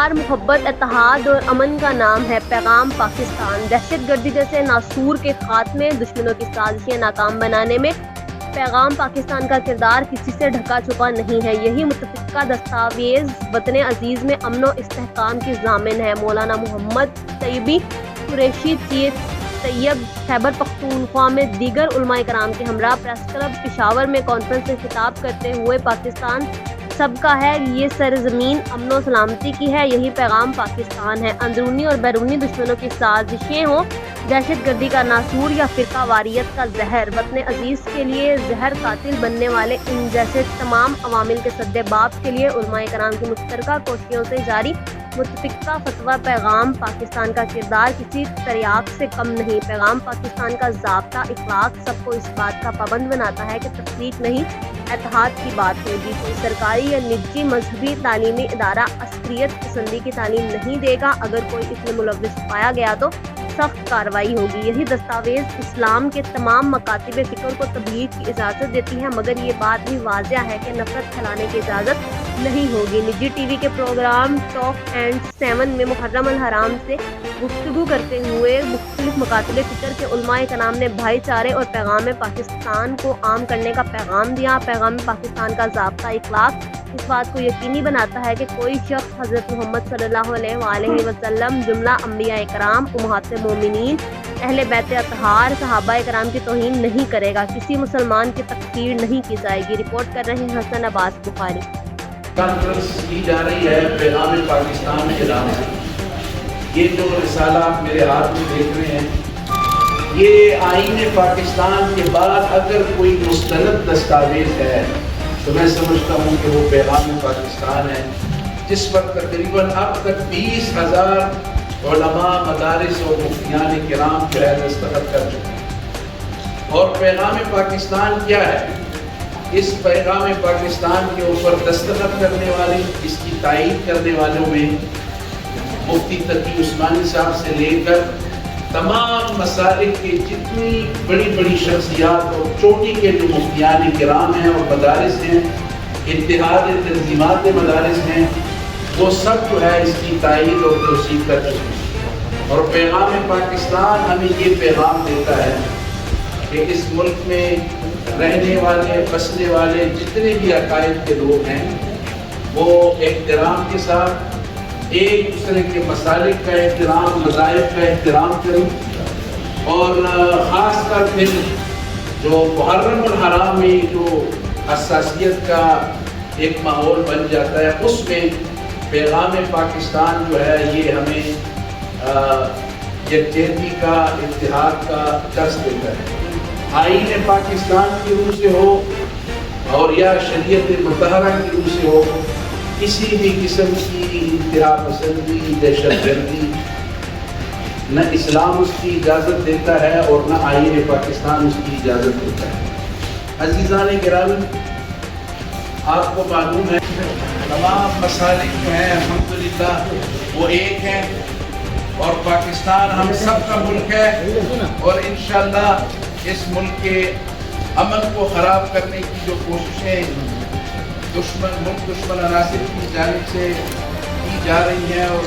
پیار، محبت، اتحاد اور امن کا نام ہے پیغام پاکستان۔ دہشت گردی جیسے ناسور کے خاتمے، دشمنوں کی سازشیں ناکام بنانے میں پیغام پاکستان کا کردار کسی سے ڈھکا چھپا نہیں ہے۔ یہی متفقہ دستاویز وطن عزیز میں امن و استحکام کی ضامن ہے۔ مولانا محمد طیبی قریشی طیب خیبر پختونخوا میں دیگر علماء کرام کے ہمراہ پریس کلب پشاور میں کانفرنس سے خطاب کرتے ہوئے پاکستان سب کا ہے، یہ سرزمین امن و سلامتی کی ہے، یہی پیغام پاکستان ہے۔ اندرونی اور بیرونی دشمنوں کی سازشیں ہوں، دہشت گردی کا ناسور یا فرقہ واریت کا زہر، وطن عزیز کے لیے زہر قاتل بننے والے ان جیسے تمام عوامل کے سد باب کے لیے علماء کرام کی مشترکہ کوششوں سے جاری متفقہ فتویٰ پیغام پاکستان کا کردار کسی تریاق سے کم نہیں۔ پیغام پاکستان کا ضابطہ اخلاق سب کو اس بات کا پابند بناتا ہے کہ تفریق نہیں، اتحاد کی بات ہوگی۔ کوئی سرکاری یا نجی مذہبی تعلیمی ادارہ عسکریت پسندی کی تعلیم نہیں دے گا، اگر کوئی اس میں ملوث پایا گیا تو سخت کارروائی ہوگی۔ یہی دستاویز اسلام کے تمام مکاتب فکر کو تبلیغ کی اجازت دیتی ہے، مگر یہ بات بھی واضح ہے کہ نفرت پھیلانے کی اجازت نہیں ہوگی۔ نجی ٹی وی کے پروگرام ٹاک اینڈ 7 میں محرم الحرام سے گفتگو کرتے ہوئے مختلف مکاتب فکر کے علماء کرام نے بھائی چارے اور پیغام پاکستان کو عام کرنے کا پیغام دیا۔ پیغام پاکستان کا ضابطہ اخلاق اس بات کو یقینی بناتا ہے کہ کوئی شخص حضرت محمد صلی اللہ علیہ وآلہ وسلم، جملہ انبیاء کرام، امہات مومنین، اہل بیت اطہار، صحابہ کرام کی توہین نہیں کرے گا، کسی مسلمان کی تکفیر نہیں کی جائے گی۔ رپورٹ کر رہے ہیں حسن عباس بخاری۔ کانفرنس کی جا رہی ہے پیغام پاکستان کے نام سے۔ یہ جو رسالہ آپ میرے ہاتھ میں دیکھ رہے ہیں، یہ آئین پاکستان کے بعد اگر کوئی مستند دستاویز ہے تو میں سمجھتا ہوں کہ وہ پیغام پاکستان ہے، جس پر تقریباً اب تک 20,000 علماء، مدارس اور مفتیان کرام جو ہے دستخط کر چکے ہیں۔ اور پیغام پاکستان کیا ہے؟ اس پیغام پاکستان کے اوپر دستخط کرنے والے، اس کی تائید کرنے والوں میں مفتی تقی عثمانی صاحب سے لے کر تمام مسالک کے جتنی بڑی بڑی شخصیات اور چوٹی کے جو مفتیان کرام ہیں اور مدارس ہیں، اتحاد تنظیمات مدارس ہیں، وہ سب جو ہے اس کی تائید اور توثیق کر چکے ہیں۔ اور پیغام پاکستان ہمیں یہ پیغام دیتا ہے کہ اس ملک میں رہنے والے، بسنے والے جتنے بھی عقائد کے لوگ ہیں، وہ احترام کے ساتھ ایک دوسرے کے مسالک کا احترام، مذاہب کا احترام کریں، اور خاص کر پھر جو محرم الحرام میں جو حساسیت کا ایک ماحول بن جاتا ہے، اس میں پیغام پاکستان جو ہے یہ ہمیں یکجہتی کا، اتحاد کا درس دیتا ہے۔ آئین پاکستان کی روح سے ہو اور یا شریعت مطہرہ کی روح سے ہو، کسی بھی قسم کی انتہا پسندی، دہشت گردی نہ اسلام اس کی اجازت دیتا ہے اور نہ آئین پاکستان اس کی اجازت دیتا ہے۔ عزیزان گرامی، آپ کو معلوم ہے تمام مسالک جو ہیں الحمدللہ وہ ایک ہیں، اور پاکستان ہم سب کا ملک ہے، اور انشاءاللہ اس ملک کے امن کو خراب کرنے کی جو کوششیں دشمن عناصر کی جانب سے کی جا رہی ہیں اور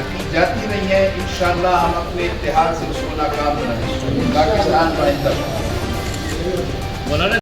کی جاتی رہی ہیں، انشاءاللہ ہم اپنے اتحاد سے اس کو ناکام بنائیں گے۔ پاکستان کا